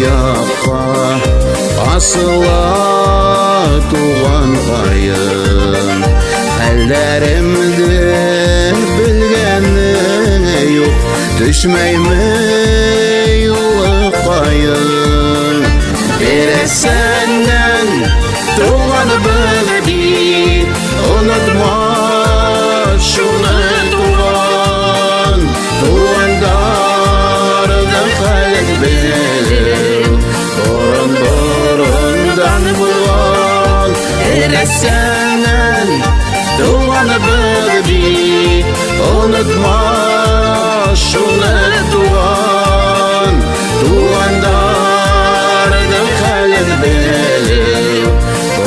аяққа асыла туған қайын хәлдәремді білгенің жоқ düşмеймі юлы қайын бересеннен туған білді ұнытма шуны туғандарды хәлін біл бұрын-бұрындан болған бересеннен туған білді ұнытма шуны туғандардың хәлін біл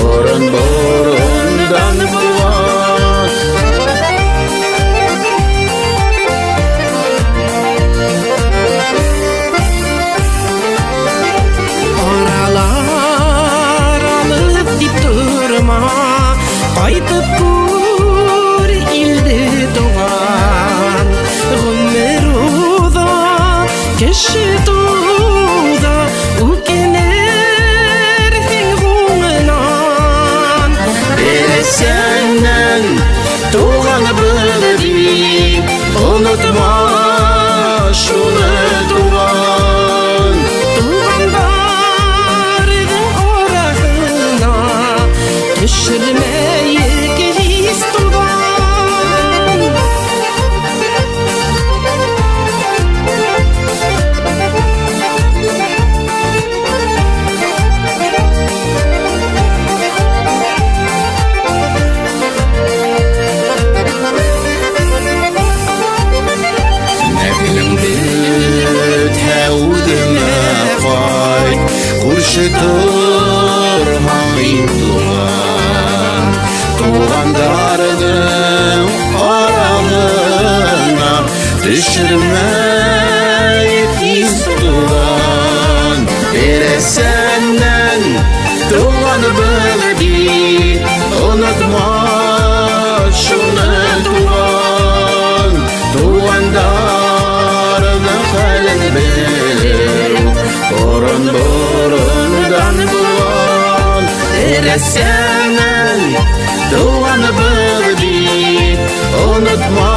бұрын-бұрындан болған аралар алып деп тұрма қайтып көр елді туған ғұмыр ұзақ кіші туда өкінер ғұңынан бересеннен туған білді ұнытма шуны туғандардың орағына түшірмейік ес туған Күрші тұрмайын туғандардың аралығына düşірмейік ес туған бересеннен туған білді ұнытма шуны туғандардың хәлін біл бұрын-бұрындан болған бересеннен туған білді ұнытма